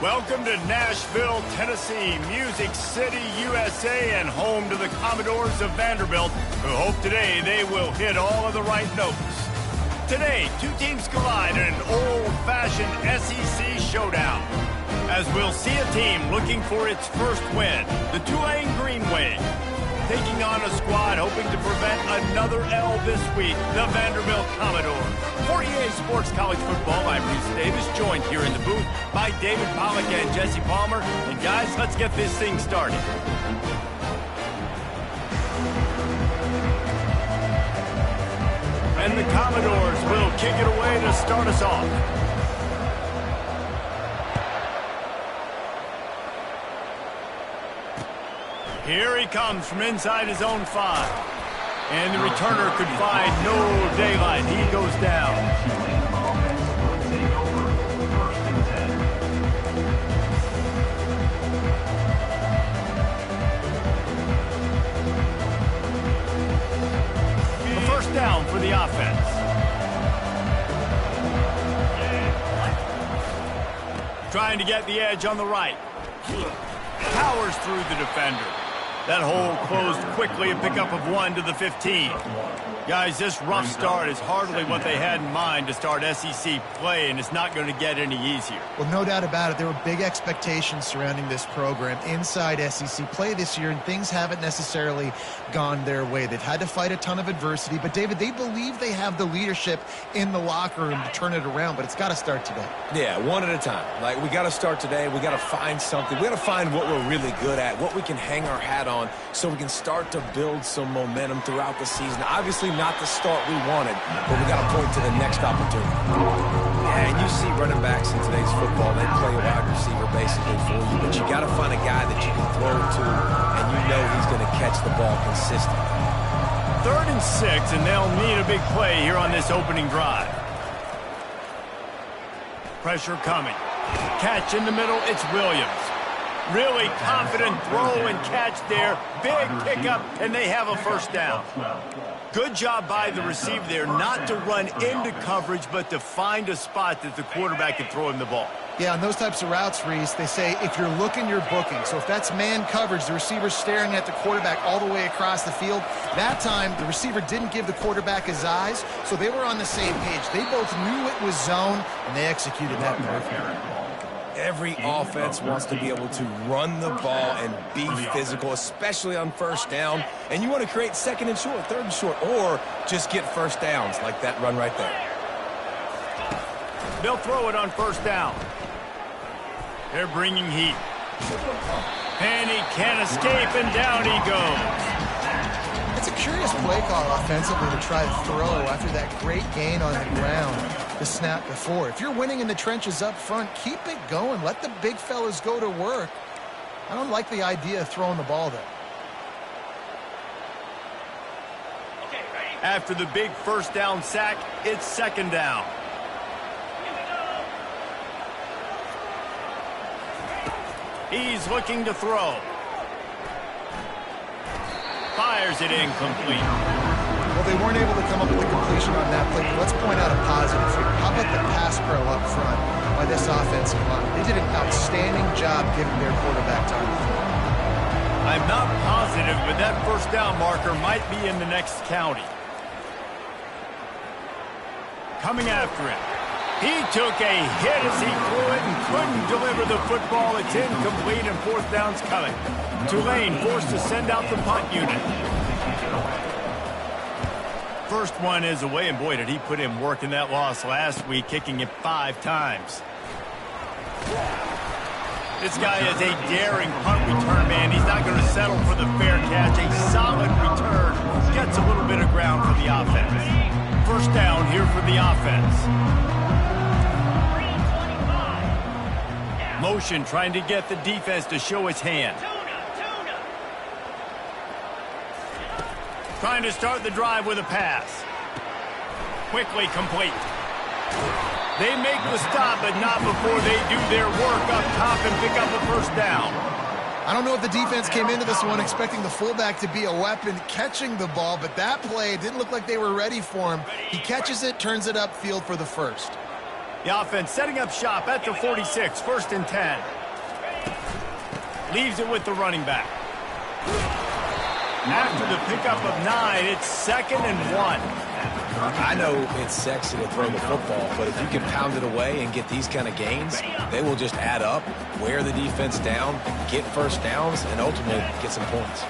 Welcome to Nashville, Tennessee, Music City, USA, and home to the Commodores of Vanderbilt, who hope today they will hit all of the right notes. Today, two teams collide in an old-fashioned SEC showdown, as we'll see a team looking for its first win, the Tulane Green Wave, taking on a squad hoping to prevent another L this week, the Vanderbilt Commodores. For EA Sports College Football, I'm Reese Davis, joined here in the booth by David Pollack and Jesse Palmer. And guys, let's get this thing started. And the Commodores will kick it away to start us off. Here he comes from inside his own 5. And the returner could find no daylight. He goes down. The first down for the offense. Trying to get the edge on the right. Powers through the defender. That hole closed quickly, a pickup of 1 to the 15. Guys, this rough start is hardly what they had in mind to start SEC play, and it's not going to get any easier. Well, no doubt about it. There were big expectations surrounding this program inside SEC play this year, and things haven't necessarily gone their way. They've had to fight a ton of adversity, but, David, they believe they have the leadership in the locker room to turn it around, but it's got to start today. Yeah, one at a time. Like, we got to start today. We got to find something. We got to find what we're really good at, what we can hang our hat on, so we can start to build some momentum throughout the season. Obviously not the start we wanted, but we got to point to the next opportunity. Yeah, and you see running backs in today's football, they play a wide receiver basically for you, but you got to find a guy that you can throw to, and you know he's going to catch the ball consistently. 3rd and 6, and they'll need a big play here on this opening drive. Pressure coming. Catch in the middle, it's Williams. Really confident throw and catch there. Big pickup, and they have a first down. Good job by the receiver there not to run into coverage, but to find a spot that the quarterback can throw him the ball. Yeah, on those types of routes, Reese, they say if you're looking, you're booking. So if that's man coverage, the receiver's staring at the quarterback all the way across the field. That time, the receiver didn't give the quarterback his eyes, so they were on the same page. They both knew it was zone, and they executed that perfectly. Every offense wants to be able to run the ball and be physical, especially on first down. And you want to create 2nd and short, 3rd and short, or just get first downs like that run right there. They'll throw it on first down. They're bringing heat. And he can't escape, and down he goes. It's a curious play call offensively to try to throw after that great gain on the ground the snap before. If you're winning in the trenches up front, keep it going. Let the big fellas go to work. I don't like the idea of throwing the ball there. After the big first down sack, it's 2nd down. He's looking to throw. Fires it incomplete. Well, they weren't able to come up with a completion on that play, but let's point out a positive here. How about the pass pro up front by this offensive line? They did an outstanding job giving their quarterback time to throw. I'm not positive, but that first down marker might be in the next county. Coming after him. He took a hit as he threw it and couldn't deliver the football. It's incomplete, and 4th down's coming. Tulane forced to send out the punt unit. First one is away, and boy, did he put in work in that loss last week, kicking it 5 times. This guy is a daring punt return man. He's not going to settle for the fair catch. A solid return gets a little bit of ground for the offense. First down here for the offense. Motion trying to get the defense to show its hand. Trying to start the drive with a pass. Quickly complete. They make the stop, but not before they do their work up top and pick up a first down. I don't know if the defense came into this one expecting the fullback to be a weapon catching the ball, but that play didn't look like they were ready for him. He catches it, turns it upfield for the first. The offense setting up shop at the 46, 1st and 10. Leaves it with the running back. After the pickup of 9, it's 2nd and 1. I know it's sexy to throw the football, but if you can pound it away and get these kind of gains, they will just add up, wear the defense down, get first downs, and ultimately get some points.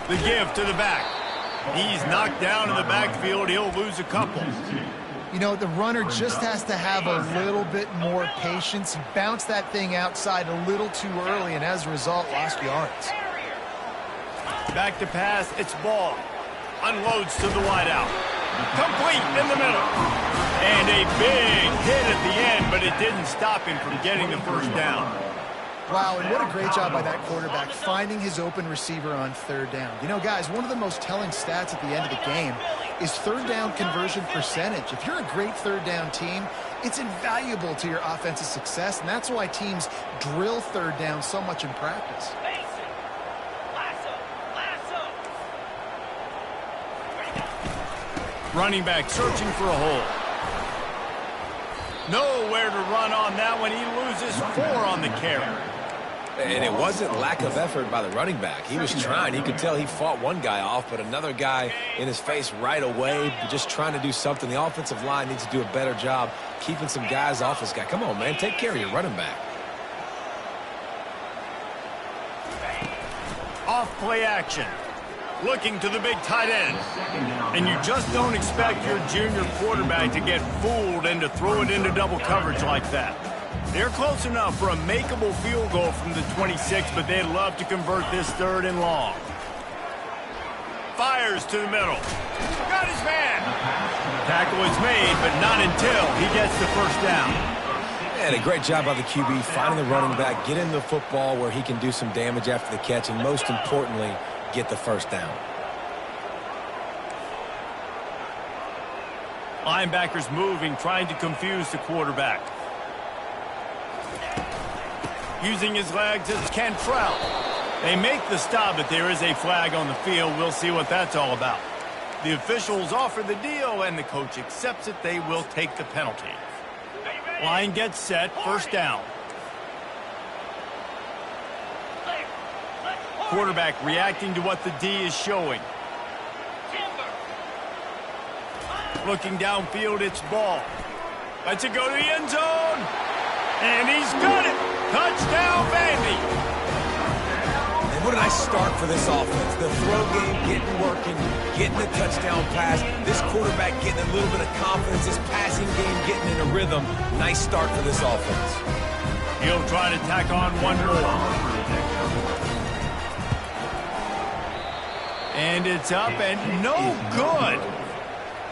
The give to the back. He's knocked down in the backfield. He'll lose a couple. You know, the runner just has to have a little bit more patience. He bounced that thing outside a little too early, and as a result, lost yards. Back to pass. It's Ball. Unloads to the wideout. Complete in the middle. And a big hit at the end, but it didn't stop him from getting the first down. Wow, and what a great job by that quarterback finding his open receiver on 3rd down. You know, guys, one of the most telling stats at the end of the game is 3rd down conversion percentage. If you're a great 3rd down team, it's invaluable to your offensive success, and that's why teams drill 3rd down so much in practice. Running back searching for a hole. Nowhere to run on that one. He loses 4 on the carry. And it wasn't lack of effort by the running back. He was trying. You could tell he fought one guy off, but another guy in his face right away, just trying to do something. The offensive line needs to do a better job keeping some guys off this guy. Come on, man. Take care of your running back. Off play action. Looking to the big tight end. And you just don't expect your junior quarterback to get fooled and to throw it into double coverage like that. They're close enough for a makeable field goal from the 26, but they'd love to convert this 3rd and long. Fires to the middle. Got his man. Tackle is made, but not until he gets the first down. And a great job by the QB finding the running back, getting the football where he can do some damage after the catch, and most importantly, get the first down. Linebackers moving, trying to confuse the quarterback. Using his legs as Cantrell. They make the stop, but there is a flag on the field. We'll see what that's all about. The officials offer the deal, and the coach accepts it. They will take the penalty. Line gets set, 1st down. Quarterback reacting to what the D is showing. Looking downfield, it's Ball. Lets it go to the end zone. And he's got it. Touchdown, Vandy. And what a nice start for this offense. The throw game getting working, getting the touchdown pass. This quarterback getting a little bit of confidence. This passing game getting in a rhythm. Nice start for this offense. He'll try to tack on one more. And it's up and no good.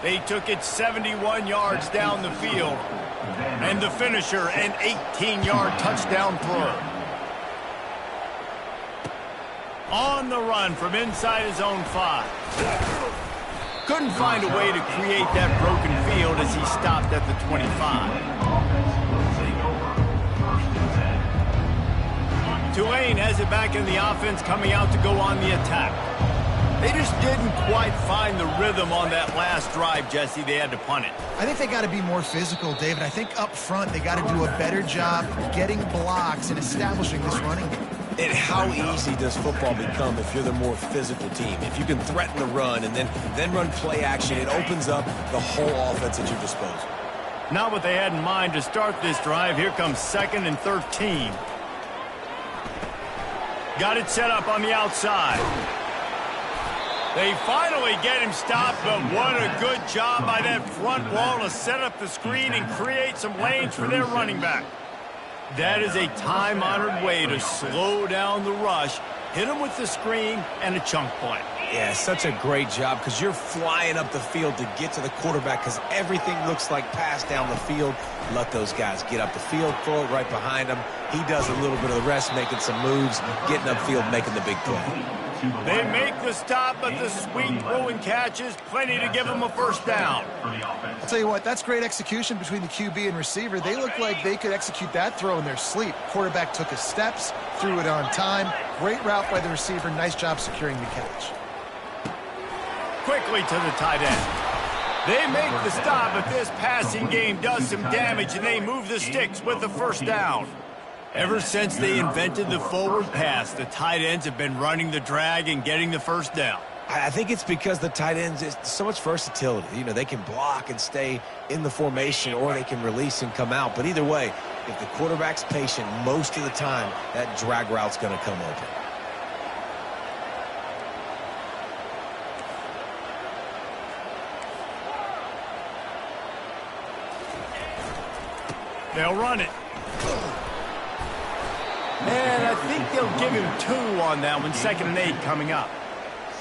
They took it 71 yards down the field. And the finisher, an 18-yard touchdown throw. On the run from inside his own 5. Couldn't find a way to create that broken field as he stopped at the 25. Tulane has it back in the offense, coming out to go on the attack. They just didn't quite find the rhythm on that last drive, Jesse. They had to punt it. I think they got to be more physical, David. I think up front they got to do a better job getting blocks and establishing this running game. And how easy does football become if you're the more physical team? If you can threaten the run and then run play action, it opens up the whole offense at your disposal. Not what they had in mind to start this drive. Here comes 2nd and 13. Got it set up on the outside. They finally get him stopped, but what a good job by that front wall to set up the screen and create some lanes for their running back. That is a time-honored way to slow down the rush, hit him with the screen, and a chunk play. Yeah, such a great job because you're flying up the field to get to the quarterback because everything looks like pass down the field. Let those guys get up the field, throw it right behind him. He does a little bit of the rest, making some moves, getting upfield, making the big play. They make the stop, but the sweet throw and catch is plenty to give them a first down. I'll tell you what, that's great execution between the QB and receiver. They look like they could execute that throw in their sleep. Quarterback took his steps, threw it on time. Great route by the receiver. Nice job securing the catch. Quickly to the tight end. They make the stop, but this passing game does some damage, and they move the sticks with the first down. Ever since they invented the forward pass, the tight ends have been running the drag and getting the first down. I think it's because the tight ends is so much versatility. You know, they can block and stay in the formation, or they can release and come out. But either way, if the quarterback's patient most of the time, that drag route's going to come open. They'll run it. And I think they'll give him 2 on that one. 2nd and 8 coming up.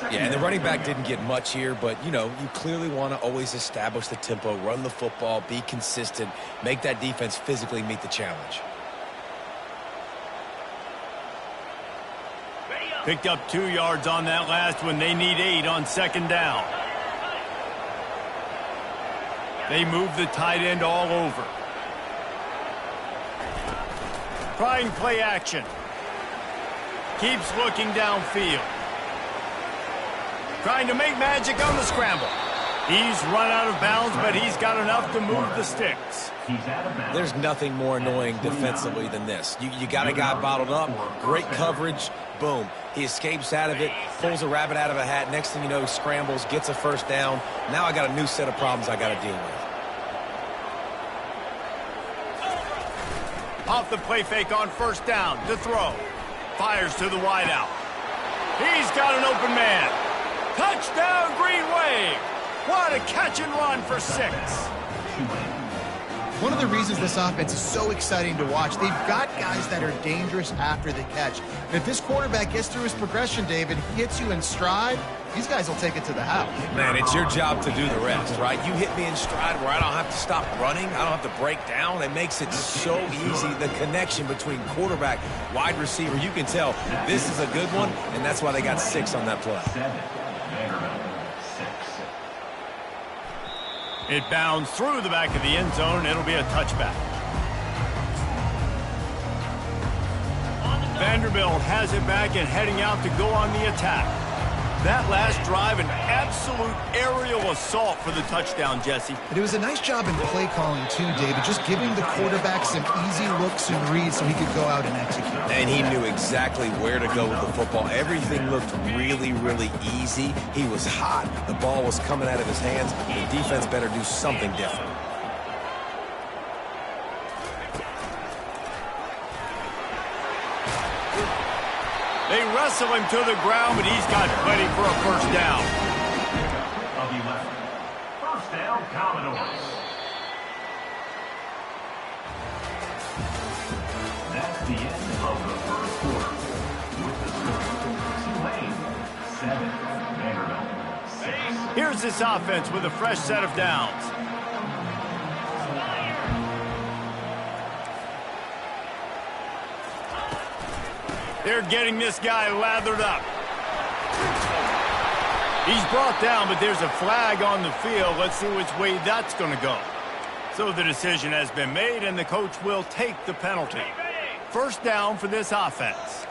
Yeah, and the running back didn't get much here, but, you know, you clearly want to always establish the tempo, run the football, be consistent, make that defense physically meet the challenge. Picked up 2 yards on that last one. They need 8 on 2nd down. They move the tight end all over. Trying play action. Keeps looking downfield. Trying to make magic on the scramble. He's run out of bounds, but he's got enough to move the sticks. There's nothing more annoying defensively than this. You got a guy bottled up, great coverage, boom. He escapes out of it, pulls a rabbit out of a hat. Next thing you know, scrambles, gets a first down. Now I got a new set of problems I got to deal with. Off the play fake on 1st down to throw. Fires to the wideout. He's got an open man. Touchdown, Green Wave. What a catch and run for 6. One of the reasons this offense is so exciting to watch, they've got guys that are dangerous after the catch. And if this quarterback gets through his progression, David, hits you in stride, these guys will take it to the house. Man, it's your job to do the rest, right? You hit me in stride where I don't have to stop running. I don't have to break down. It makes it so easy. The connection between quarterback, wide receiver, you can tell this is a good one, and that's why they got 6 on that play. It bounds through the back of the end zone. It'll be a touchback. Vanderbilt has it back and heading out to go on the attack. That last drive, an absolute aerial assault for the touchdown, Jesse. But it was a nice job in play calling, too, David, just giving the quarterback some easy looks and reads so he could go out and execute. And he knew exactly where to go with the football. Everything looked really, really easy. He was hot. The ball was coming out of his hands. The defense better do something different. They wrestle him to the ground, but he's got plenty for a first down. First down, Commodores. That's the end of the first quarter. With the score, Tulane 7, Vanderbilt 6. Here's this offense with a fresh set of downs. They're getting this guy lathered up. He's brought down, but there's a flag on the field. Let's see which way that's going to go. So the decision has been made, and the coach will take the penalty. First down for this offense.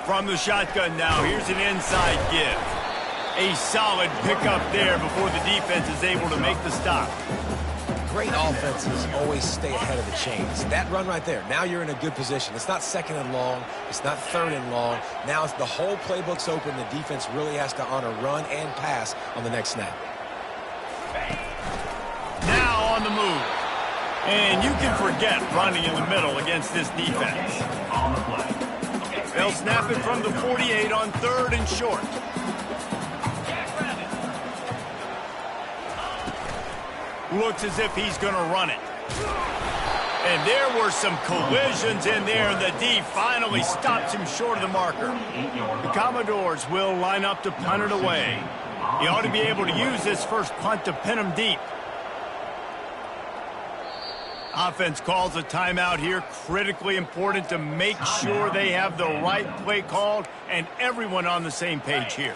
From the shotgun now, here's an inside give. A solid pickup there before the defense is able to make the stop. Great offenses always stay ahead of the chains. That run right there, now you're in a good position. It's not 2nd and long. It's not 3rd and long. Now it's the whole playbook's open. The defense really has to honor run and pass on the next snap. Now on the move. And you can forget running in the middle against this defense. On the play. They'll snap it from the 48 on 3rd and short. Looks as if he's going to run it. And there were some collisions in there, and the D finally stops him short of the marker. The Commodores will line up to punt it away. He ought to be able to use this first punt to pin him deep. Offense calls a timeout here. Critically important to make sure they have the right play called and everyone on the same page here.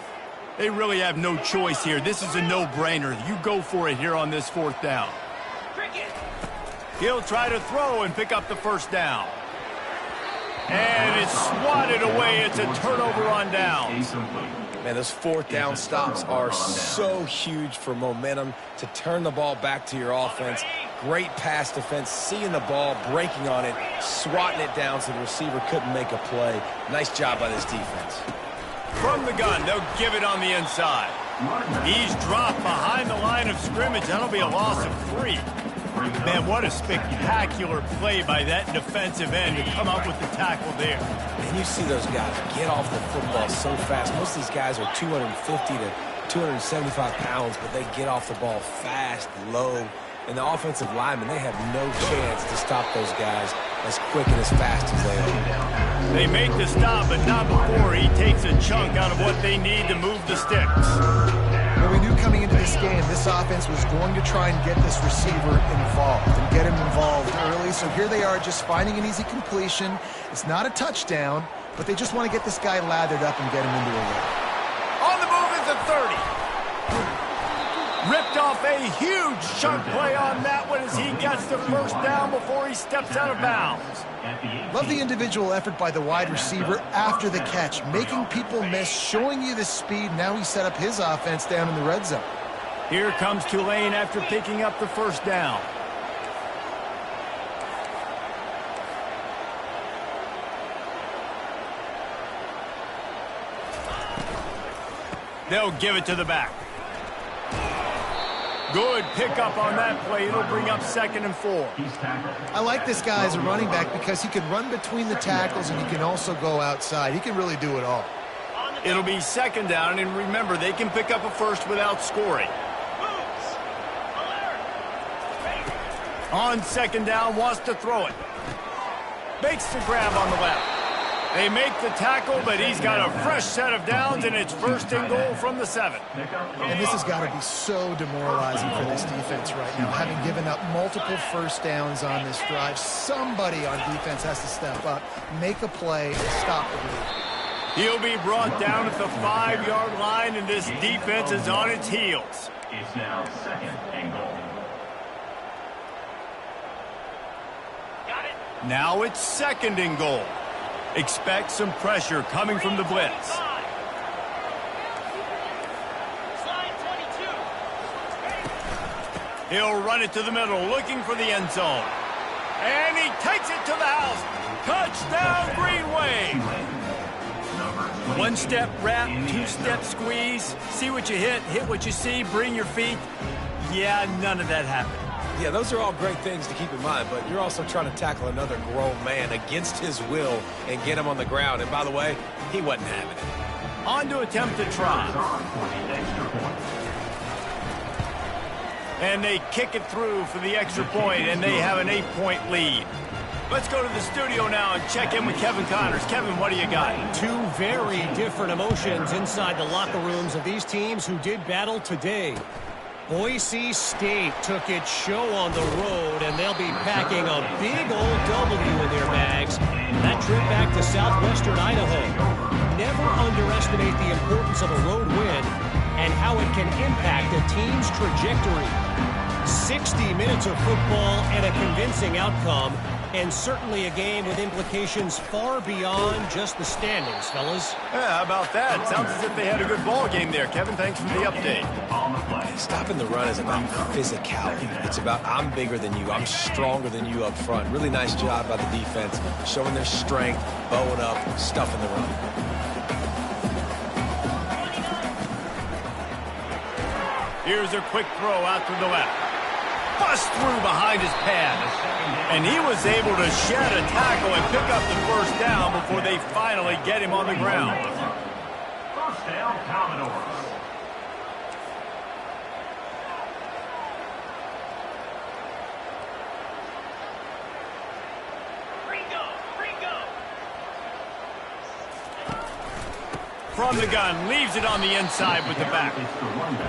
They really have no choice here. This is a no-brainer. You go for it here on this 4th down. He'll try to throw and pick up the first down. And it's swatted away. It's a turnover on downs. Man, those fourth down stops are so huge for momentum to turn the ball back to your offense. Great pass defense, seeing the ball, breaking on it, swatting it down so the receiver couldn't make a play. Nice job by this defense. From the gun, they'll give it on the inside. He's dropped behind the line of scrimmage. That'll be a loss of 3. Man, what a spectacular play by that defensive end to come up with the tackle there. And you see those guys get off the football so fast. Most of these guys are 250 to 275 pounds, but they get off the ball fast, low. And the offensive linemen, they have no chance to stop those guys as quick and as fast as they are. They make the stop, but not before he takes a chunk out of what they need to move the sticks. Well, we knew coming into this game, this offense was going to try and get this receiver involved and get him involved early. So here they are just finding an easy completion. It's not a touchdown, but they just want to get this guy lathered up and get him into a rhythm. On the move is the 30. Ripped off a huge chunk play on that one as he gets the first down before he steps out of bounds. Love the individual effort by the wide receiver after the catch, making people miss, showing you the speed. Now he set up his offense down in the red zone. Here comes Tulane after picking up the first down. They'll give it to the back. Good pickup on that play. It'll bring up 2nd and 4. I like this guy as a running back because he can run between the tackles and he can also go outside. He can really do it all. It'll be 2nd down, and remember, they can pick up a first without scoring. On 2nd down, wants to throw it. Makes the grab on the left. They make the tackle, but he's got a fresh set of downs, and it's 1st and goal from the 7. And this has got to be so demoralizing for this defense right now. Having given up multiple first downs on this drive, somebody on defense has to step up, make a play, and stop the bleed. He'll be brought down at the 5-yard line, and this defense is on its heels. It's now 2nd and goal. Now it's 2nd and goal. Expect some pressure coming from the blitz. He'll run it to the middle, looking for the end zone. And he takes it to the house. Touchdown, Green Wave. 1-step wrap, 2-step squeeze. See what you hit what you see, bring your feet. Yeah, none of that happened. Yeah, those are all great things to keep in mind, but you're also trying to tackle another grown man against his will and get him on the ground. And by the way, he wasn't having it. On to attempt to try. And they kick it through for the extra point, and they have an 8-point lead. Let's go to the studio now and check in with Kevin Connors. Kevin, what do you got? Two very different emotions inside the locker rooms of these teams who did battle today. Boise State took its show on the road, and they'll be packing a big old W in their bags. That trip back to southwestern Idaho. Never underestimate the importance of a road win and how it can impact a team's trajectory. 60 minutes of football and a convincing outcome, and certainly a game with implications far beyond just the standings, fellas. Yeah, how about that? Sounds as if they had a good ball game there. Kevin, thanks for the update. Stopping the run is about physicality. It's about I'm bigger than you. I'm stronger than you up front. Really nice job by the defense, showing their strength, bowing up, stuffing the run. Here's a quick throw out to the left. Bust through behind his pad. And he was able to shed a tackle and pick up the first down before they finally get him on the ground. First down, Commodores. From the gun, leaves it on the inside with the back.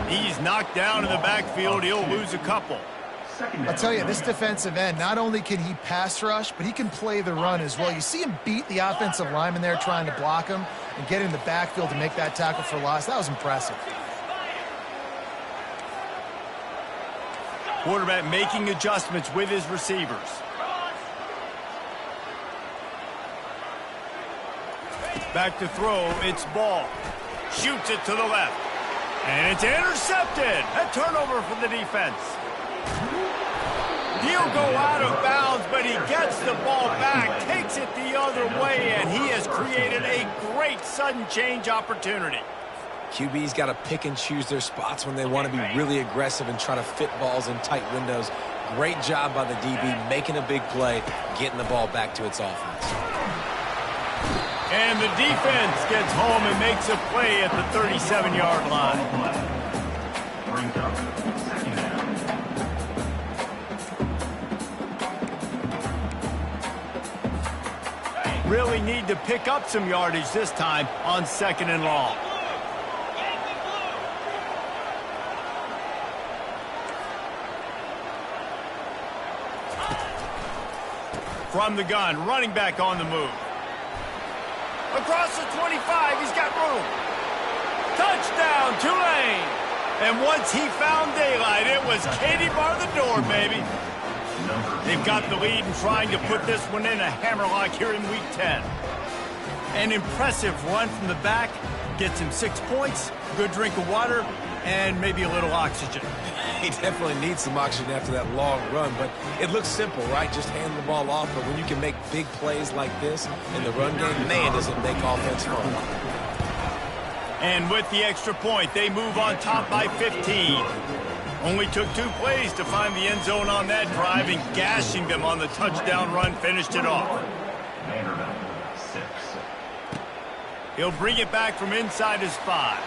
He's knocked down in the backfield. He'll lose a couple. I'll tell you, this defensive end, not only can he pass rush, but he can play the run as well. You see him beat the offensive lineman there trying to block him and get in the backfield to make that tackle for loss. That was impressive. Quarterback making adjustments with his receivers. Back to throw, it's ball. Shoots it to the left. And it's intercepted. A turnover for the defense. He'll go out of bounds, but he gets the ball back, takes it the other way, and he has created a great sudden change opportunity. QB's got to pick and choose their spots when they want to be really aggressive and try to fit balls in tight windows. Great job by the DB making a big play, getting the ball back to its offense. And the defense gets home and makes a play at the 37-yard line. Brings up second down. Really need to pick up some yardage this time on 2nd and long. From the gun, running back on the move. Across the 25, he's got room. Touchdown, Tulane. And once he found daylight, it was Katie bar the door, baby. They've got the lead and trying to put this one in a hammerlock here in Week 10. An impressive run from the back. Gets him 6 points, good drink of water, and maybe a little oxygen. He definitely needs some oxygen after that long run, but it looks simple, right? Just hand the ball off, but when you can make big plays like this in the run game, man, does it make offense fun. And with the extra point, they move on top by 15. Only took 2 plays to find the end zone on that drive, and gashing them on the touchdown run finished it off. Vanderbilt, 6. He'll bring it back from inside his 5.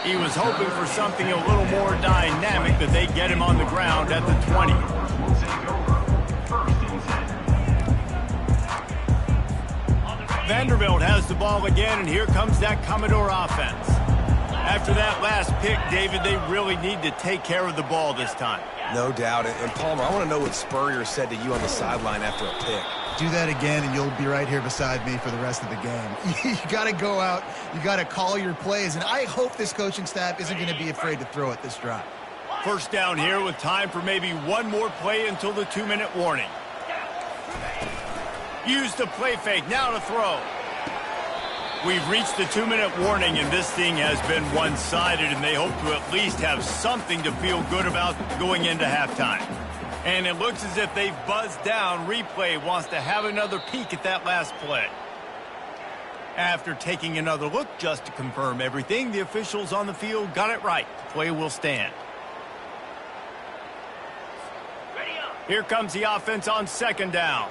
He was hoping for something a little more dynamic, but they get him on the ground at the 20. Will take over. First and 10. Vanderbilt has the ball again, and here comes that Commodore offense. After that last pick, David, they really need to take care of the ball this time. No doubt. And Palmer, I want to know what Spurrier said to you on the sideline after a pick. Do that again, and you'll be right here beside me for the rest of the game. You got to go out. You got to call your plays, and I hope this coaching staff isn't going to be afraid to throw it this drive. First down here with time for maybe one more play until the 2-minute warning. Use the play fake. Now to throw. We've reached the 2-minute warning, and this thing has been one-sided, and they hope to at least have something to feel good about going into halftime. And it looks as if they've buzzed down. Replay wants to have another peek at that last play. After taking another look just to confirm everything, the officials on the field got it right. The play will stand. Here comes the offense on 2nd down.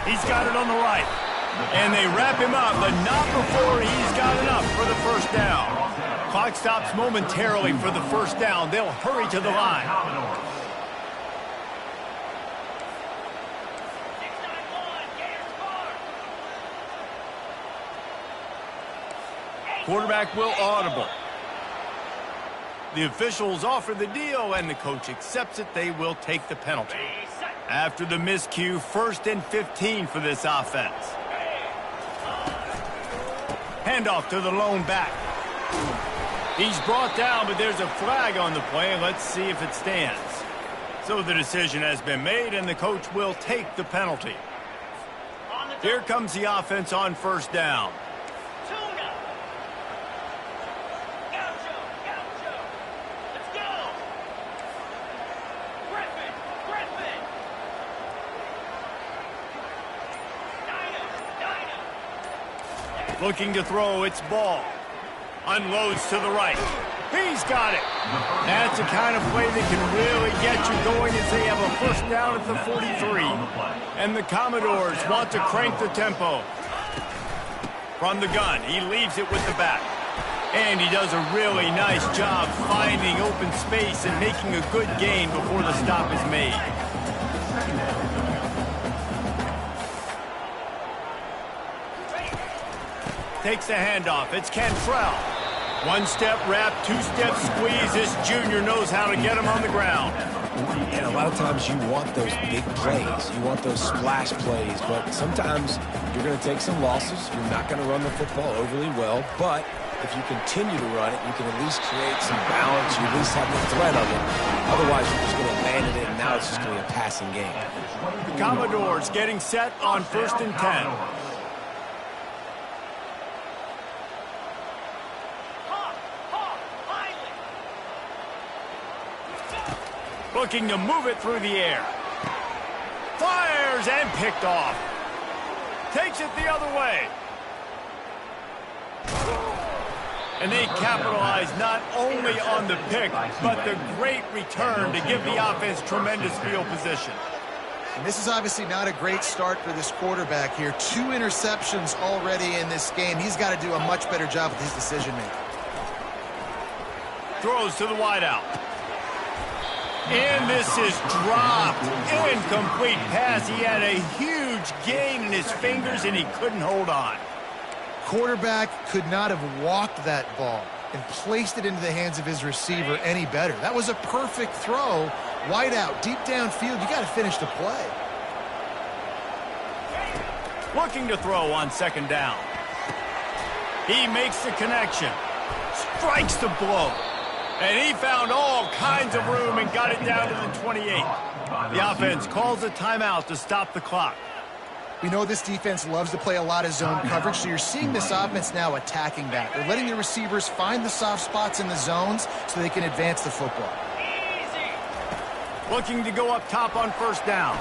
He's got it on the right. And they wrap him up, but not before he's got enough for the first down. Clock stops momentarily for the first down. They'll hurry to the line. Quarterback will audible. The officials offer the deal, and the coach accepts it. They will take the penalty. After the miscue, 1st and 15 for this offense. Handoff to the lone back. He's brought down, but there's a flag on the play. Let's see if it stands. So the decision has been made, and the coach will take the penalty. Here comes the offense on 1st down. Looking to throw, it's ball. Unloads to the right. He's got it. That's the kind of play that can really get you going as they have a first down at the 43. And the Commodores want to crank the tempo. From the gun, he leaves it with the back. And he does a really nice job finding open space and making a good gain before the stop is made. Takes the handoff. It's Cantrell. 1-step wrap, 2-step squeeze. This junior knows how to get him on the ground. And a lot of times you want those big plays. You want those splash plays. But sometimes you're going to take some losses. You're not going to run the football overly well. But if you continue to run it, you can at least create some balance. You at least have the threat of it. Otherwise, you're just going to abandon it, and now it's just going to be a passing game. The Commodores getting set on 1st and 10. Looking to move it through the air. Fires and picked off. Takes it the other way. And they capitalize not only on the pick, but the great return to give the offense tremendous field position. And this is obviously not a great start for this quarterback here. 2 interceptions already in this game. He's got to do a much better job with his decision-making. Throws to the wideout. And this is dropped. Incomplete pass. He had a huge gain in his fingers, and he couldn't hold on. Quarterback could not have walked that ball and placed it into the hands of his receiver any better. That was a perfect throw. Wide out, deep downfield. You got to finish the play. Looking to throw on 2nd down. He makes the connection. Strikes the blow. And he found all kinds of room and got it down to the 28. The offense calls a timeout to stop the clock. We know this defense loves to play a lot of zone coverage, so you're seeing this offense now attacking that. They're letting the receivers find the soft spots in the zones so they can advance the football. Looking to go up top on 1st down.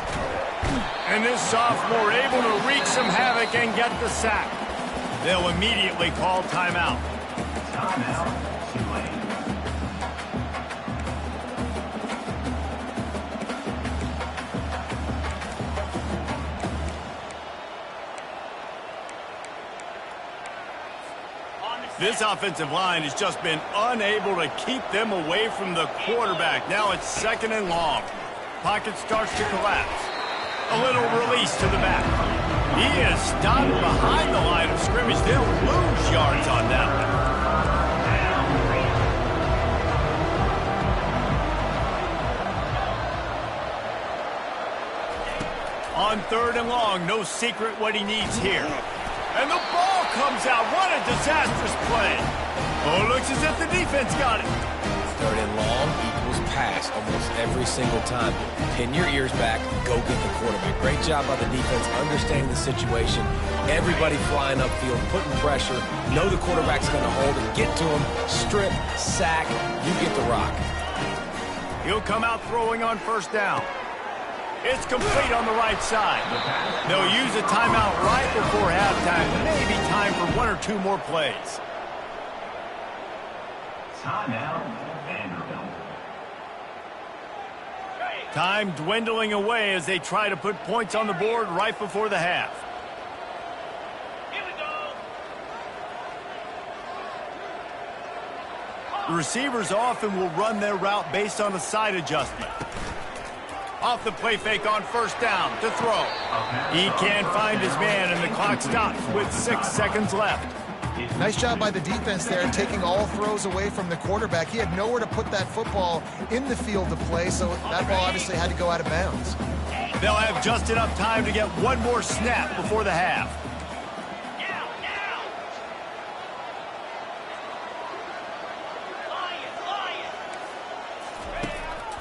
And this sophomore able to wreak some havoc and get the sack. They'll immediately call timeout. Timeout, Tulane. This offensive line has just been unable to keep them away from the quarterback. Now it's 2nd and long. Pocket starts to collapse. A little release to the back. He is stopped behind the line of scrimmage. They'll lose yards on that one. On 3rd and long, no secret what he needs here. And the ball comes out. What a disastrous play. Oh, it looks as if the defense got it. 3rd and long equals pass almost every single time. Pin your ears back, go get the quarterback. Great job by the defense, understanding the situation. Everybody flying upfield, putting pressure. Know the quarterback's going to hold it. Get to him, strip, sack, you get the rock. He'll come out throwing on 1st down. It's complete on the right side. They'll use a timeout right before halftime. Maybe time for 1 or 2 more plays. Timeout, Vanderbilt. Time dwindling away as they try to put points on the board right before the half. Here we go. The receivers often will run their route based on a side adjustment. Off the play fake on 1st down to throw. He can't find his man, and the clock stops with 6 seconds left. Nice job by the defense there, taking all throws away from the quarterback. He had nowhere to put that football in the field to play, so that ball obviously had to go out of bounds. They'll have just enough time to get 1 more snap before the half.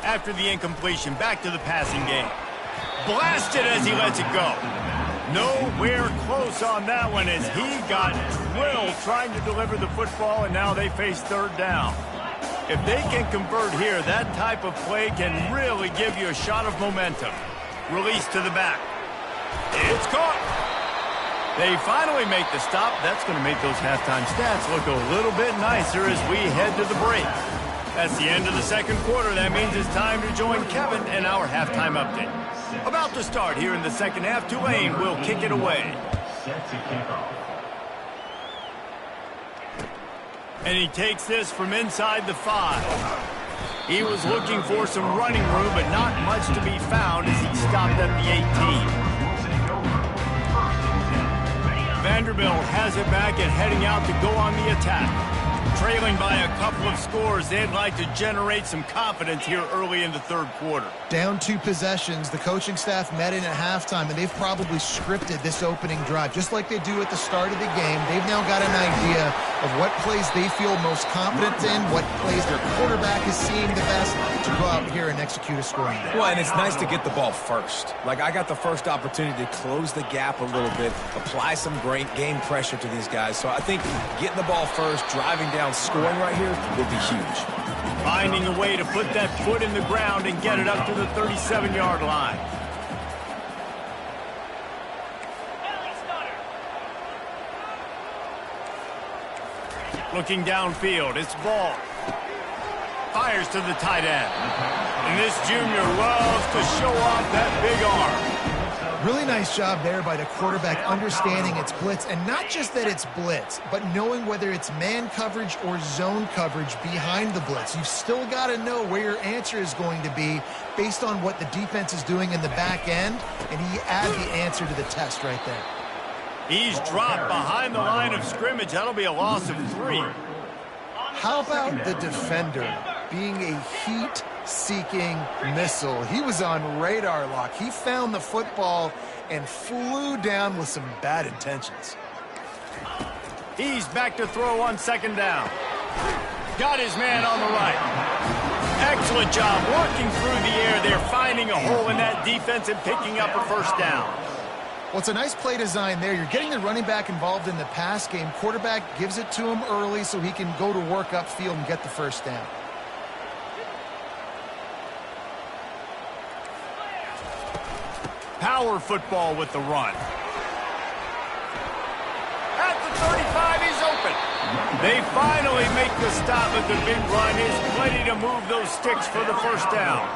After the incompletion, back to the passing game. Blasted as he lets it go. Nowhere close on that one as he got drilled trying to deliver the football, and now they face 3rd down. If they can convert here, that type of play can really give you a shot of momentum. Release to the back. It's caught. They finally make the stop. That's going to make those halftime stats look a little bit nicer as we head to the break. That's the end of the 2nd quarter. That means it's time to join Kevin in our halftime update. About to start here in the 2nd half. Tulane will kick it away. Set to kick off. And he takes this from inside the 5. He was looking for some running room, but not much to be found as he stopped at the 18. Vanderbilt has it back and heading out to go on the attack. Trailing by a couple of scores, they'd like to generate some confidence here early in the third quarter. Down 2 possessions, the coaching staff met in at halftime, and they've probably scripted this opening drive. Just like they do at the start of the game, they've now got an idea of what plays they feel most confident in, what plays their quarterback is seeing the best to go out here and execute a scoring drive. Well, and it's nice to get the ball first. Like, I got the first opportunity to close the gap a little bit, apply some great game pressure to these guys. So I think getting the ball first, driving down, scoring right here will be huge. Finding a way to put that foot in the ground and get it up to the 37-yard line. Looking downfield, it's ball. Fires to the tight end. And this junior loves to show off that big arm. Really nice job there by the quarterback understanding it's blitz, and not just that it's blitz, but knowing whether it's man coverage or zone coverage behind the blitz. You've still got to know where your answer is going to be based on what the defense is doing in the back end, and he adds the answer to the test right there. He's dropped behind the line of scrimmage. That'll be a loss of 3. How about the defender being a heat-seeking missile? He was on radar lock. He found the football and flew down with some bad intentions. He's back to throw on second down. Got his man on the right. Excellent job working through the air there, finding a hole in that defense and picking up a first down. Well, it's a nice play design there. You're getting the running back involved in the pass game. Quarterback gives it to him early so he can go to work upfield and get the first down. Power football with the run. At the 35, he's open. They finally make the stop at the big run. He's ready to move those sticks for the first down.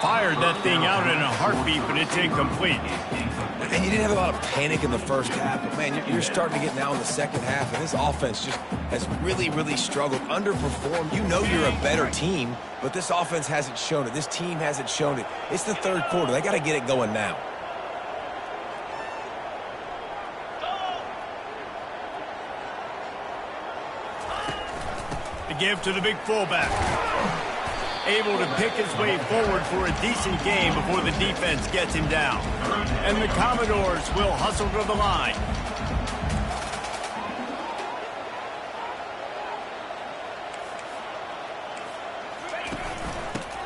Fired that thing out in a heartbeat, but it's incomplete. And you didn't have a lot of panic in the first half, but, man, you're starting to get now in the second half, and this offense just has really, really struggled, underperformed. You know you're a better team, but this offense hasn't shown it. This team hasn't shown it. It's the third quarter. They got to get it going now. The give to the big fullback. Able to pick his way forward for a decent game before the defense gets him down. And the Commodores will hustle to the line.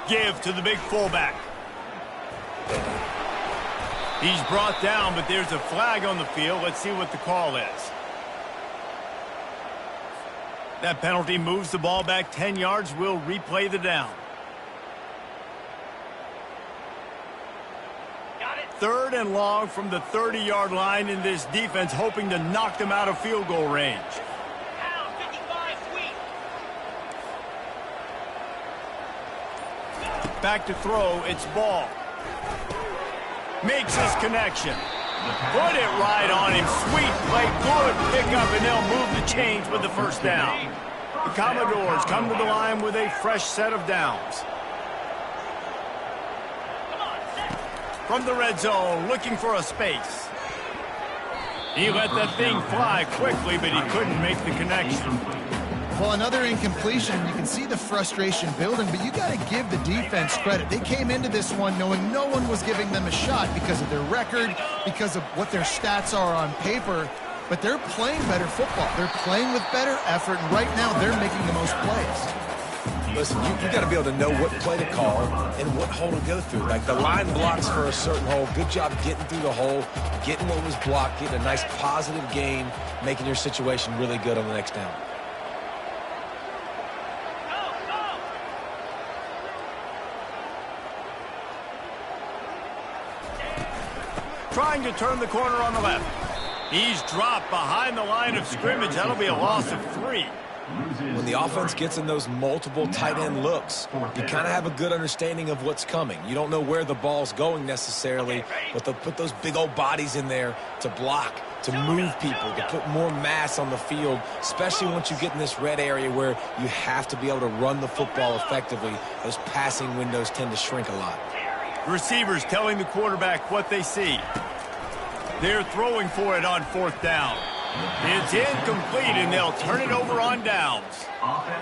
Give to the big fullback. He's brought down, but there's a flag on the field. Let's see what the call is. That penalty moves the ball back 10 yards. We'll replay the down. Third and long from the 30-yard line, in this defense hoping to knock them out of field goal range. Back to throw, it's ball. Makes his connection. Put it right on him. Sweet play, good pickup, and they'll move the chains with the first down. The Commodores come to the line with a fresh set of downs. From the red zone, looking for a space. He let that thing fly quickly, but he couldn't make the connection. Well, another incompletion. You can see the frustration building, but you got to give the defense credit. They came into this one knowing no one was giving them a shot because of their record, because of what their stats are on paper, but they're playing better football. They're playing with better effort, and right now they're making the most plays. Listen, you got to be able to know what play to call and what hole to go through. Like, the line blocks for a certain hole. Good job getting through the hole, getting what was blocked, getting a nice positive gain, making your situation really good on the next down. Trying to turn the corner on the left. He's dropped behind the line of scrimmage. That'll be a loss of 3. When the offense gets in those multiple tight end looks, you kind of have a good understanding of what's coming. You don't know where the ball's going necessarily, but they'll put those big old bodies in there to block, to move people, to put more mass on the field, especially once you get in this red area where you have to be able to run the football effectively. Those passing windows tend to shrink a lot. Receivers telling the quarterback what they see. They're throwing for it on 4th down. It's incomplete, and they'll turn it over on downs.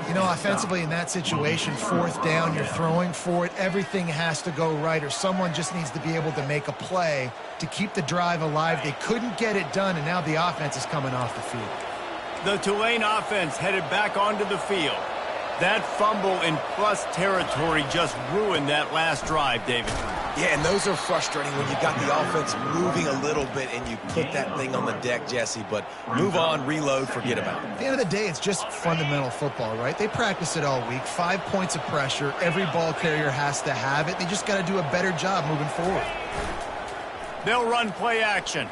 You know, offensively in that situation, 4th down, you're throwing for it. Everything has to go right, or someone just needs to be able to make a play to keep the drive alive. They couldn't get it done, and now the offense is coming off the field. The Tulane offense headed back onto the field. That fumble in plus territory just ruined that last drive, David. Yeah, and those are frustrating when you got the offense moving a little bit and you put that thing on the deck, Jesse. But move on, reload, forget about it. At the end of the day, it's just fundamental football, right? They practice it all week. 5 points of pressure. Every ball carrier has to have it. They just got to do a better job moving forward. They'll run play action.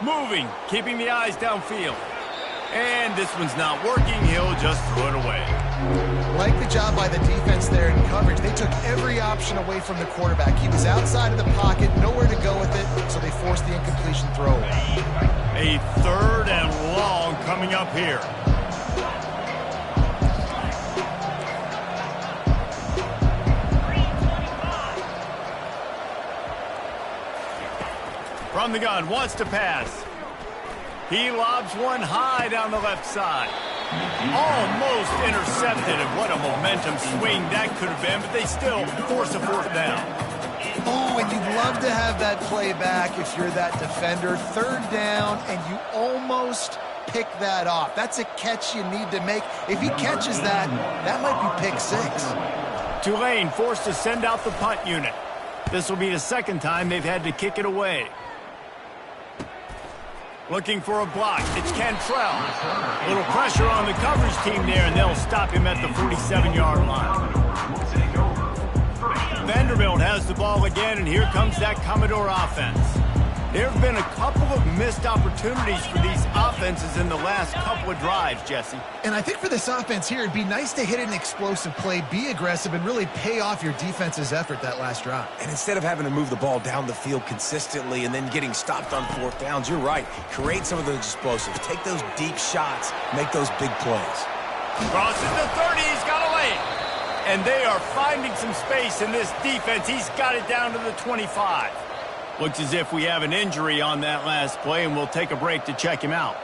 Moving, keeping the eyes downfield. And this one's not working. He'll just throw it away. Like the job by the defense there in coverage. They took every option away from the quarterback. He was outside of the pocket, nowhere to go with it, so they forced the incompletion throw away. A 3rd and long coming up here. From the gun, wants to pass. He lobs one high down the left side. Almost intercepted, and what a momentum swing that could have been, but they still force a 4th down. Oh, and you'd love to have that play back if you're that defender. 3rd down, and you almost pick that off. That's a catch you need to make. If he catches that, that might be pick 6. Tulane forced to send out the punt unit. This will be the 2nd time they've had to kick it away. Looking for a block. It's Cantrell. Little pressure on the coverage team there, and they'll stop him at the 47-yard line. Vanderbilt has the ball again, and here comes that Commodore offense. There have been a couple of missed opportunities for these offenses in the last couple of drives, Jesse. And I think for this offense here, it'd be nice to hit an explosive play, be aggressive, and really pay off your defense's effort that last drive. And instead of having to move the ball down the field consistently and then getting stopped on 4th downs, you're right. Create some of those explosives. Take those deep shots. Make those big plays. Crosses the 30. He's got a lane. And they are finding some space in this defense. He's got it down to the 25. Looks as if we have an injury on that last play, and we'll take a break to check him out.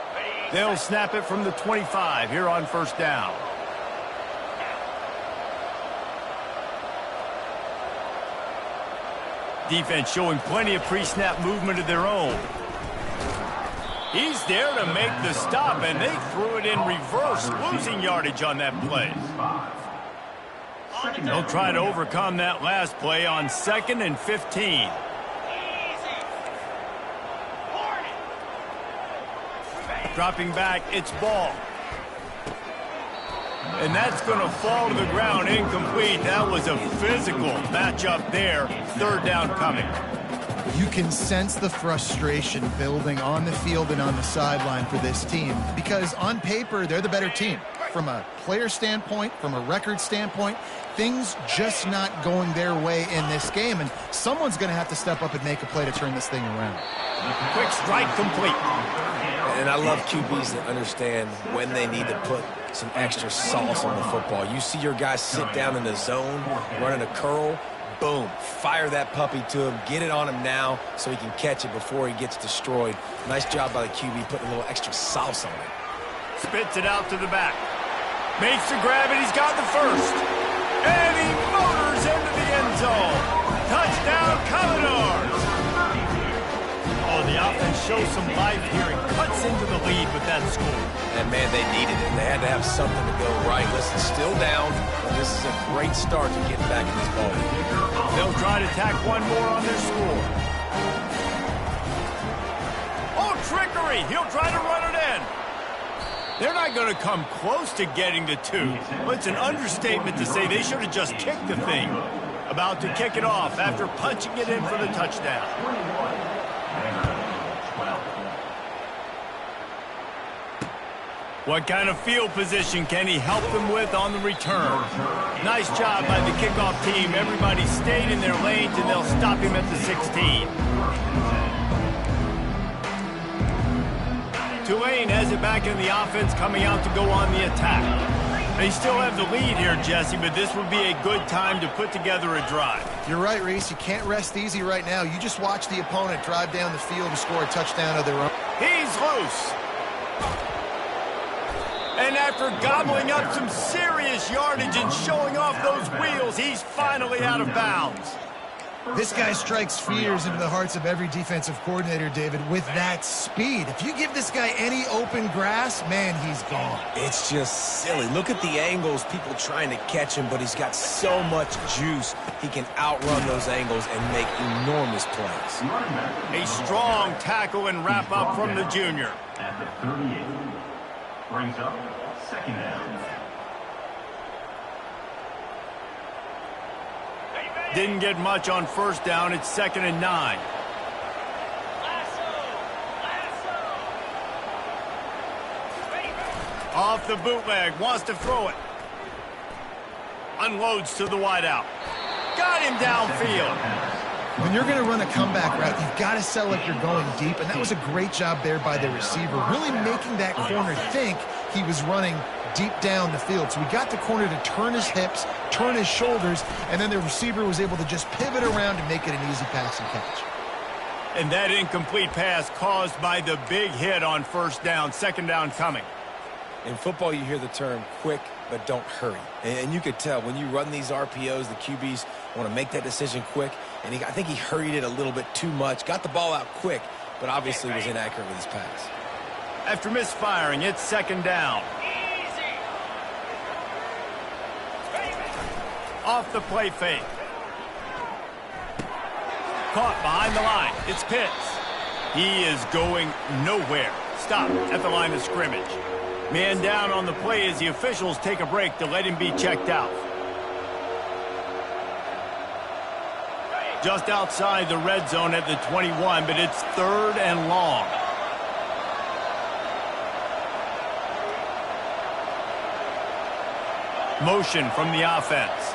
They'll snap it from the 25 here on 1st down. Defense showing plenty of pre-snap movement of their own. He's there to make the stop, and they threw it in reverse, losing yardage on that play. They'll try to overcome that last play on 2nd and 15. Dropping back, it's ball. And that's going to fall to the ground, incomplete. That was a physical matchup there. 3rd down coming. You can sense the frustration building on the field and on the sideline for this team because on paper, they're the better team. From a player standpoint, from a record standpoint, things just not going their way in this game, and someone's going to have to step up and make a play to turn this thing around. Quick strike complete. And I love QBs that understand when they need to put some extra sauce on the football. You see your guys sit down in the zone, running a curl, boom, fire that puppy to him, get it on him now so he can catch it before he gets destroyed. Nice job by the QB putting a little extra sauce on it. Spits it out to the back. Makes the grab, and he's got the 1st. And he motors into the end zone. Touchdown, Commodores. Oh, the offense shows some life here and cuts into the lead with that score. And, man, they needed it. They had to have something to go right. Listen, still down, but this is a great start to getting back in this ball game. They'll try to tack one more on their score. Oh, trickery. He'll try to run it in. They're not going to come close to getting to 2. Well, it's an understatement to say they should have just kicked the thing. About to kick it off after punching it in for the touchdown. What kind of field position can he help them with on the return? Nice job by the kickoff team. Everybody stayed in their lanes, and they'll stop him at the 16. Tulane has it back in the offense, coming out to go on the attack. They still have the lead here, Jesse, but this would be a good time to put together a drive. You're right, Reese. You can't rest easy right now. You just watch the opponent drive down the field and score a touchdown of their own. He's loose. And after gobbling up some serious yardage and showing off those wheels, he's finally out of bounds. This guy strikes fears into the hearts of every defensive coordinator, David, with that speed. If you give this guy any open grass, man, he's gone. It's just silly. Look at the angles, people trying to catch him, but he's got so much juice. He can outrun those angles and make enormous plays. A strong tackle and wrap up from the junior. At the 38. Brings up second down. Didn't get much on first down. It's 2nd and 9. Off the bootleg. Wants to throw it. Unloads to the wideout. Got him downfield. When you're going to run a comeback route, you've got to sell like you're going deep, and that was a great job there by the receiver, really making that corner think he was running deep down the field. So we got the corner to turn his hips, turn his shoulders, and then the receiver was able to just pivot around and make it an easy pass and catch. And that incomplete pass caused by the big hit on first down. 2nd down coming. In football, you hear the term quick, but don't hurry. And you could tell when you run these RPOs, the QBs want to make that decision quick. And I think he hurried it a little bit too much. Got the ball out quick, but obviously was inaccurate with his pass. After misfiring, it's 2nd down. Off the play fake. Caught behind the line. It's Pitts. He is going nowhere. Stopped at the line of scrimmage. Man down on the play as the officials take a break to let him be checked out. Just outside the red zone at the 21, but it's 3rd and long. Motion from the offense.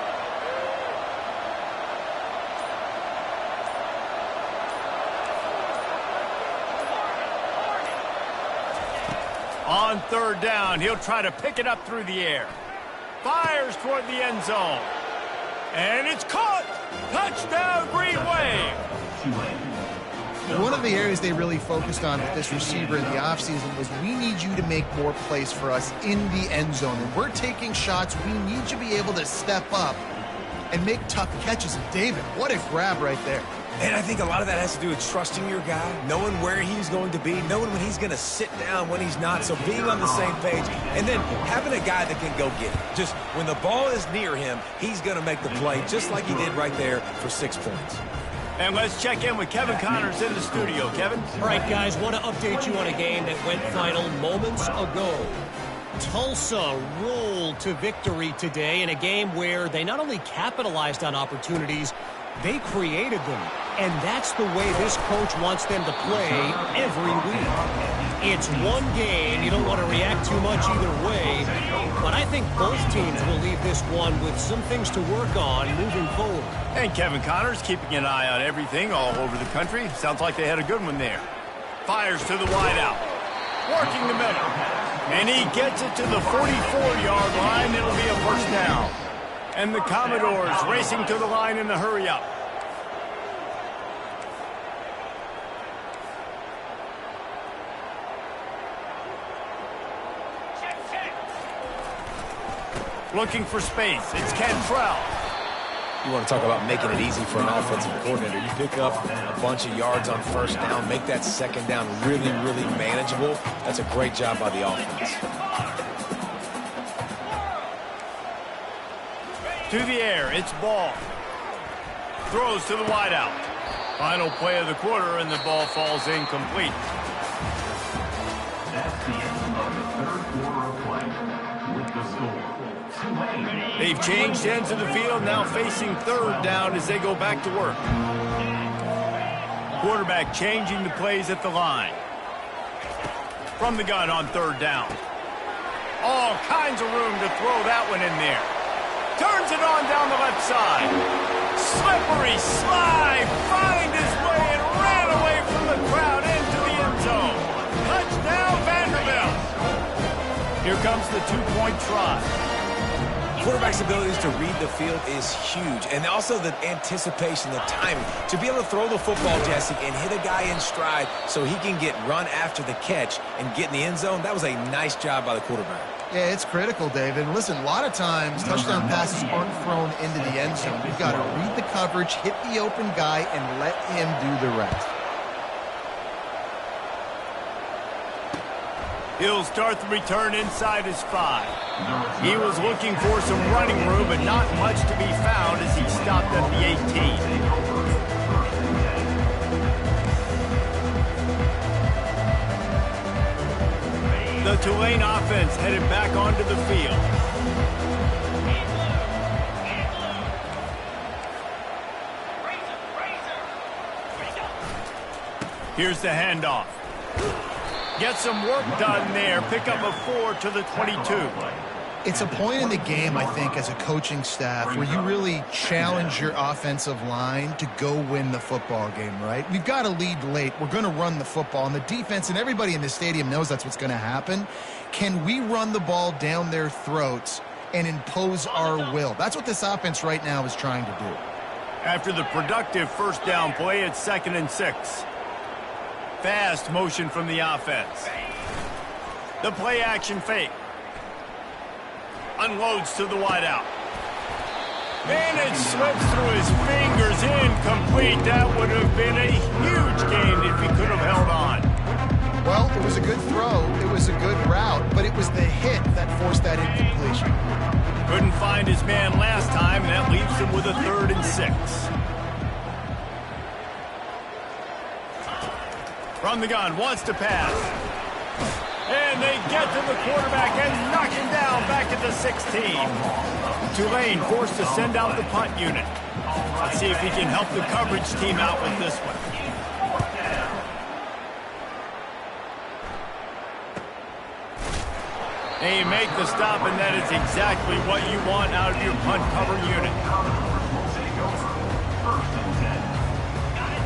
On 3rd down, he'll try to pick it up through the air. Fires toward the end zone. And it's caught! Touchdown, Green Wave! One of the areas they really focused on with this receiver in the offseason was we need you to make more plays for us in the end zone. And we're taking shots. We need you to be able to step up and make tough catches. And David, what a grab right there. And I think a lot of that has to do with trusting your guy, knowing where he's going to be, knowing when he's going to sit down, when he's not, so being on the same page, and then having a guy that can go get it. Just when the ball is near him, he's going to make the play, just like he did right there for 6 points. And let's check in with Kevin Connors in the studio. Kevin? All right, guys, want to update you on a game that went final moments ago. Tulsa rolled to victory today in a game where they not only capitalized on opportunities, they created them. And that's the way this coach wants them to play every week. It's one game. You don't want to react too much either way. But I think both teams will leave this one with some things to work on moving forward. And Kevin Connors keeping an eye on everything all over the country. Sounds like they had a good one there. Fires to the wideout. Working the middle. And he gets it to the 44-yard line. It'll be a 1st down. And the Commodores racing to the line in the hurry-up. Looking for space. It's Cantrell. You want to talk about making it easy for an offensive coordinator. You pick up a bunch of yards on 1st down, make that 2nd down really, really manageable. That's a great job by the offense. To the air, it's Ball. Throws to the wideout. Final play of the quarter, and the ball falls incomplete. That's the end of the 3rd quarter of play. With the score, Tulane. They've changed ends of the field, now facing 3rd down as they go back to work. Quarterback changing the plays at the line. From the gun on 3rd down. All kinds of room to throw that one in there. Turns it on down the left side. Slippery slide. Find his way and ran away from the crowd into the end zone. Touchdown, Vanderbilt. Here comes the 2-point try. Quarterback's abilities to read the field is huge, and also the anticipation, the timing. To be able to throw the football, Jesse, and hit a guy in stride so he can get run after the catch and get in the end zone, that was a nice job by the quarterback. Yeah, it's critical, David. And listen, a lot of times touchdown passes aren't thrown into the end zone. You've got to read the coverage, hit the open guy, and let him do the rest. He'll start the return inside his 5. He was looking for some running room, but not much to be found as he stopped at the 18. The Tulane offense headed back onto the field. Here's the handoff. Get some work done there. Pick up a 4 to the 22. It's a point in the game, I think, as a coaching staff where you really challenge your offensive line to go win the football game, right? We've got to lead late. We're going to run the football. And the defense and everybody in the stadium knows that's what's going to happen. Can we run the ball down their throats and impose our will? That's what this offense right now is trying to do. After the productive first down play, it's 2nd and 6. Fast motion from the offense. The play action fake. Unloads to the wideout. And it slips through his fingers. Incomplete. That would have been a huge gain if he could have held on. Well, it was a good throw. It was a good route, but it was the hit that forced that incompletion. Couldn't find his man last time, and that leaves him with a 3rd and 6. From the gun, wants to pass. And they get to the quarterback and knock him down back at the 16. Tulane forced to send out the punt unit. Let's see if he can help the coverage team out with this one. They make the stop, and that is exactly what you want out of your punt cover unit.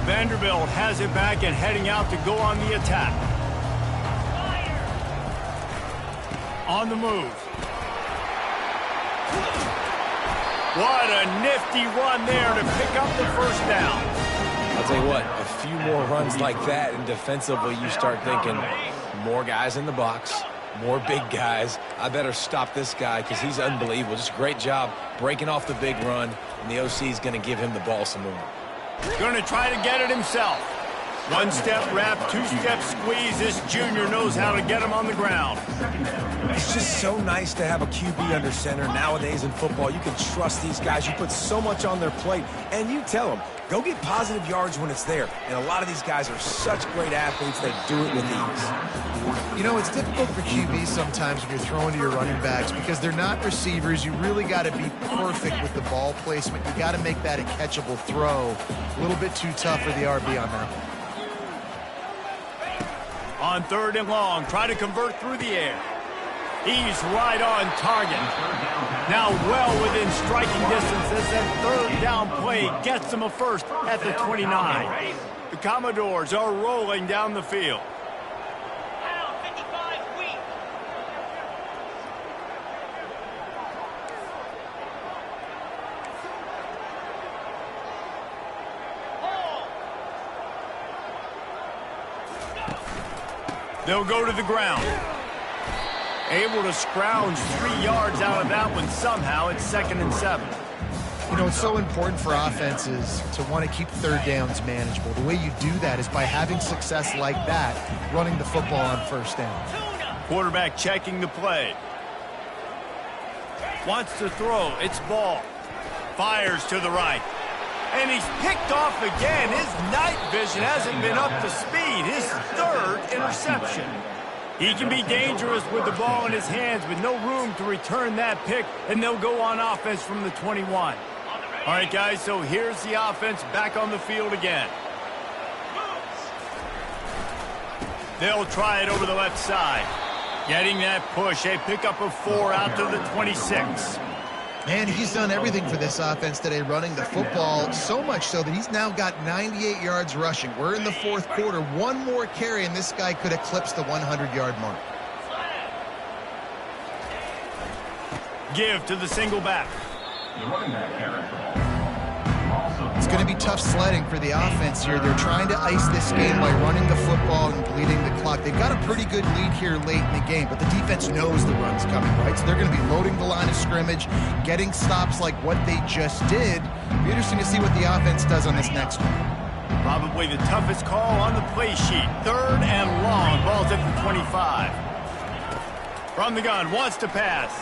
Vanderbilt has it back and heading out to go on the attack. On the move. What a nifty run there to pick up the first down. I'll tell you what, a few more runs like that, and defensively you start thinking more guys in the box, more big guys. I better stop this guy because he's unbelievable. Just a great job breaking off the big run, and the OC is going to give him the ball some more. Going to try to get it himself. One-step wrap, two-step squeeze. This junior knows how to get him on the ground. It's just so nice to have a QB under center nowadays in football. You can trust these guys. You put so much on their plate, and you tell them, go get positive yards when it's there. And a lot of these guys are such great athletes, they do it with ease. You know, it's difficult for QBs sometimes when you're throwing to your running backs because they're not receivers. You really got to be perfect with the ball placement. You got to make that a catchable throw. A little bit too tough for the RB on that one. On 3rd and long, try to convert through the air. He's right on target. Now well within striking distance as that 3rd down play gets him a first at the 29. The Commodores are rolling down the field. They'll go to the ground. Able to scrounge 3 yards out of that one somehow. It's 2nd and 7. You know, it's so important for offenses to want to keep 3rd downs manageable. The way you do that is by having success like that, running the football on 1st down. Quarterback checking the play. Wants to throw. It's ball. Fires to the right. And he's picked off again. His night vision hasn't been up to speed. His 3rd interception. He can be dangerous with the ball in his hands, but no room to return that pick, and they'll go on offense from the 21. All right, guys, so here's the offense back on the field again. They'll try it over the left side. Getting that push, a pickup of 4 out to the 26. Man, he's done everything for this offense today, running the football, so much so that he's now got 98 yards rushing. We're in the 4th quarter. One more carry, and this guy could eclipse the 100-yard mark. Give to the single back. The running back carries the ball. Also, It's going to be tough sledding for the offense here. They're trying to ice this game by running the football and bleeding the clock. They've got a pretty good lead here late in the game, but the defense knows the run's coming, right? So they're going to be loading the line of scrimmage, getting stops like what they just did. It'll be interesting to see what the offense does on this next one. Probably the toughest call on the play sheet. 3rd and long. Ball's at the 25. From the gun, wants to pass.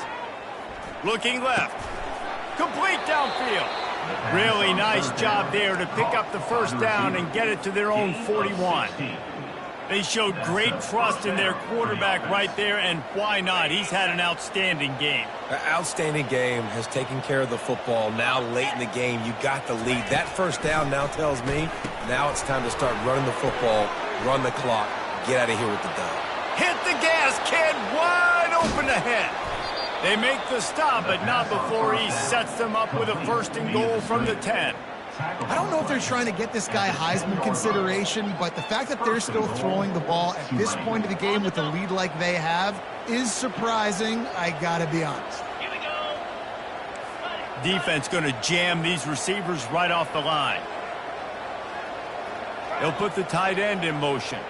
Looking left. Complete downfield. Really nice job there to pick up the first down and get it to their own 41. They showed great trust in their quarterback right there, and why not? He's had an outstanding game. An outstanding game, has taken care of the football. Now late in the game, you got the lead. That first down now tells me now it's time to start running the football, run the clock, get out of here with the dub. Hit the gas, kid. Wide open ahead. They make the stop, but not before he sets them up with a 1st and goal from the 10. I don't know if they're trying to get this guy Heisman consideration, but the fact that they're still throwing the ball at this point of the game with a lead like they have is surprising, I gotta be honest. Defense going to jam these receivers right off the line. They'll put the tight end in motion.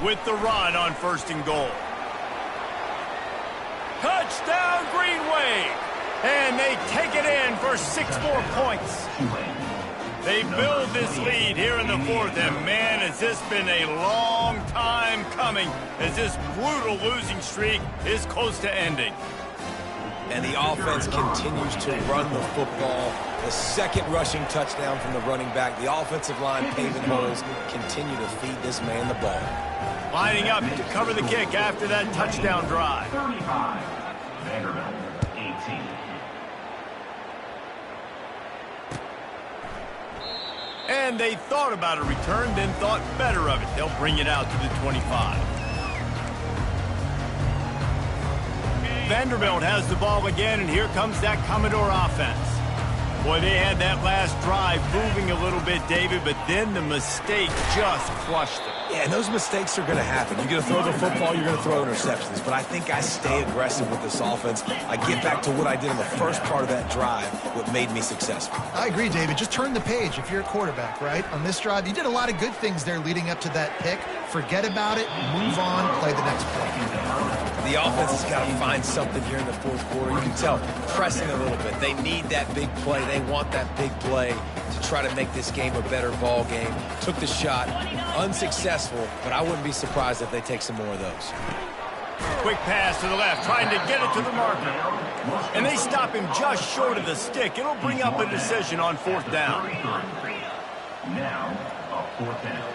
With the run on 1st and goal. Touchdown, Green Wave! And they take it in for 6 more points. They build this lead here in the 4th, and man, has this been a long time coming as this brutal losing streak is close to ending. And the offense continues to run the football. The 2nd rushing touchdown from the running back. The offensive line paving holes. Continue to feed this man the ball. Lining up to cover the kick after that touchdown drive. 35. Vanderbilt, 18. And they thought about a return, then thought better of it. They'll bring it out to the 25. Vanderbilt has the ball again, and here comes that Commodore offense. Boy, they had that last drive moving a little bit, David, but then the mistake just crushed them. Yeah, and those mistakes are going to happen. You're going to throw the football, you're going to throw interceptions. But I think I stay aggressive with this offense. I get back to what I did in the first part of that drive, what made me successful. I agree, David. Just turn the page if you're a quarterback, right? On this drive, you did a lot of good things there leading up to that pick. Forget about it, move on, play the next play. The offense has got to find something here in the 4th quarter. You can tell, pressing a little bit. They need that big play. They want that big play to try to make this game a better ball game. Took the shot, unsuccessful, but I wouldn't be surprised if they take some more of those. Quick pass to the left, trying to get it to the marker. And they stop him just short of the stick. It'll bring up a decision on 4th down. Now, a 4th down.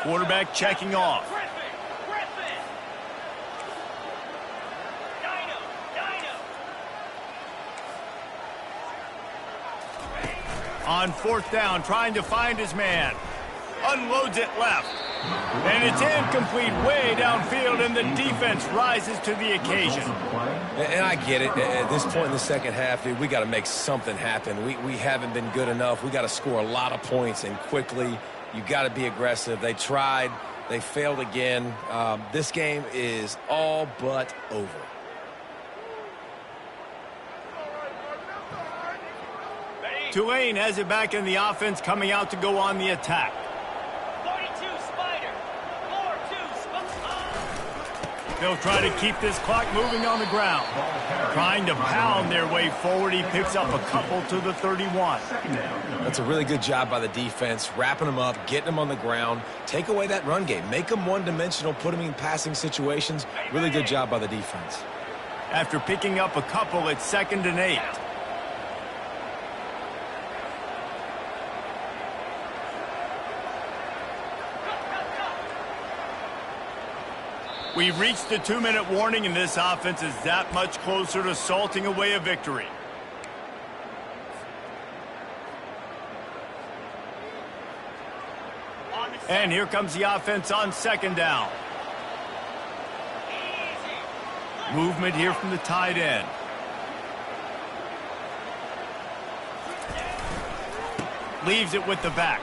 Quarterback checking off. On 4th down, trying to find his man. Unloads it left. And it's incomplete way downfield, and the defense rises to the occasion. And I get it. At this point in the second half, dude, we got to make something happen. We haven't been good enough. We got to score a lot of points, and quickly. You got to be aggressive. They tried. They failed again. This game is all but over. Tulane has it back in the offense, coming out to go on the attack. 42 Spider. 4-2 They'll try to keep this clock moving on the ground. Trying to pound their way forward. He picks up a couple to the 31. That's a really good job by the defense, wrapping them up, getting them on the ground. Take away that run game. Make them one-dimensional, put them in passing situations. Really good job by the defense. After picking up a couple, it's 2nd and 8. We've reached the 2-minute warning, and this offense is that much closer to salting away a victory. And here comes the offense on 2nd down. Movement here from the tight end. Leaves it with the back.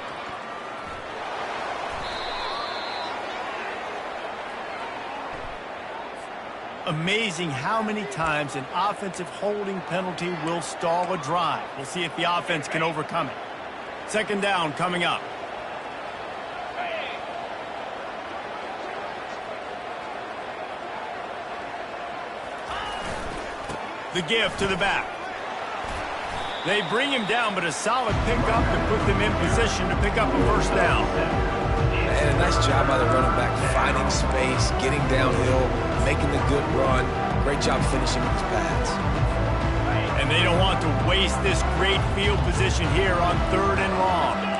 Amazing how many times an offensive holding penalty will stall a drive. We'll see if the offense can overcome it. Second down coming up. The give to the back. They bring him down, but a solid pickup to put them in position to pick up a first down. And a nice job by the running back, finding space, getting downhill, making the good run. Great job finishing with his pads. And they don't want to waste this great field position here on 3rd and long.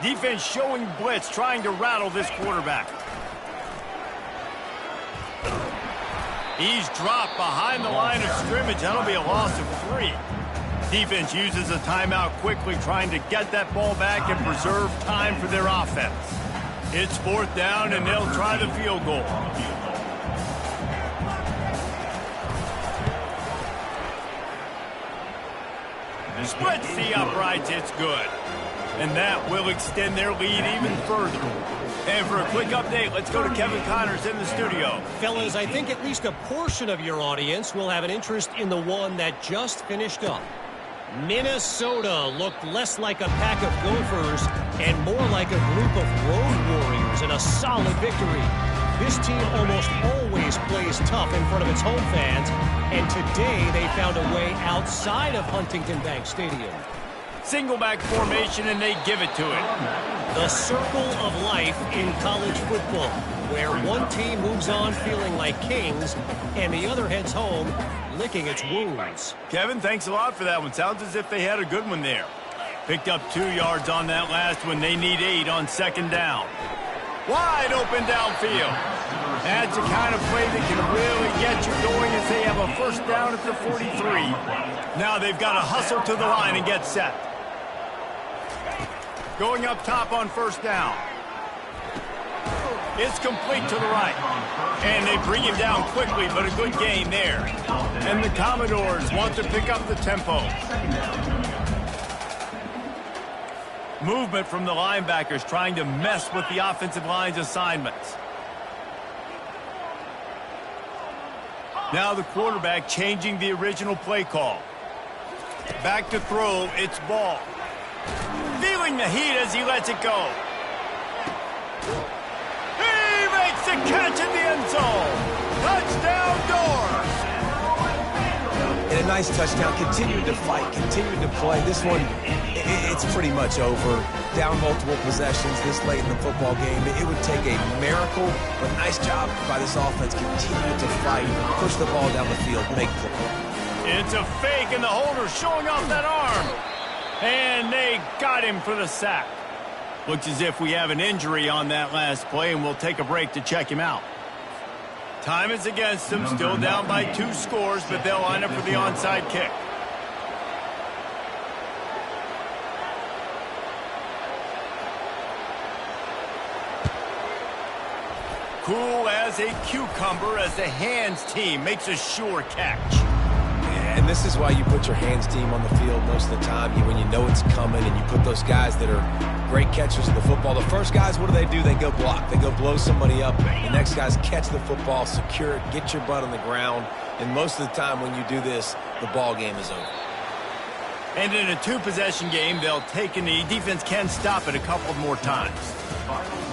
Defense showing blitz, trying to rattle this quarterback. He's dropped behind the line of scrimmage. That'll be a loss of 3. Defense uses a timeout quickly, trying to get that ball back and preserve time for their offense. It's 4th down, and they'll try the field goal. Splits the uprights. It's good. And that will extend their lead even further. And for a quick update, let's go to Kevin Connors in the studio. Fellas, I think at least a portion of your audience will have an interest in the one that just finished up. Minnesota looked less like a pack of Gophers and more like a group of road warriors in a solid victory. This team almost always plays tough in front of its home fans, and today they found a way outside of Huntington Bank Stadium. Single back formation, and they give it to it. The circle of life in college football, where one team moves on feeling like kings and the other heads home licking its wounds. Kevin, thanks a lot for that one. Sounds as if they had a good one there. Picked up 2 yards on that last one. They need 8 on 2nd down. Wide open downfield. That's the kind of play that can really get you going as they have a first down at the 43. Now they've got to hustle to the line and get set. Going up top on 1st down. It's complete to the right. And they bring him down quickly, but a good gain there. And the Commodores want to pick up the tempo. Movement from the linebackers trying to mess with the offensive line's assignments. Now the quarterback changing the original play call. Back to throw, it's ball. Feeling the heat as he lets it go. He makes the catch in the end zone. Touchdown, Doors. And a nice touchdown. Continued to fight, continued to play. This one, it's pretty much over. Down multiple possessions this late in the football game. It would take a miracle, but nice job by this offense. Continue to fight, push the ball down the field, make play. It's a fake, and the holder showing off that arm. And they got him for the sack. Looks as if we have an injury on that last play, and we'll take a break to check him out. Time is against them, still down by 2 scores, but they'll line up for the onside kick. Cool as a cucumber as the hands team makes a sure catch. And this is why you put your hands team on the field most of the time. When you know it's coming, and you put those guys that are great catchers of the football. The first guys, what do? They go block. They go blow somebody up. The next guys catch the football, secure it, get your butt on the ground. And most of the time when you do this, the ball game is over. And in a 2-possession game, they'll take a knee. Defense can stop it a couple more times.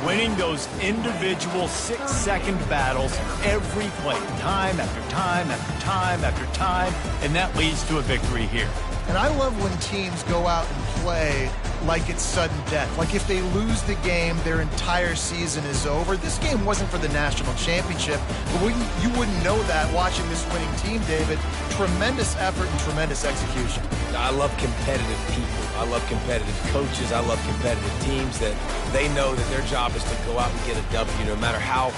Winning those individual 6-second battles every play, time after time after time after time, and that leads to a victory here. And I love when teams go out and play like it's sudden death. Like if they lose the game, their entire season is over. This game wasn't for the national championship, but you wouldn't know that watching this winning team, David. Tremendous effort and tremendous execution. I love competitive people. I love competitive coaches. I love competitive teams that they know that their job is to go out and get a W no matter how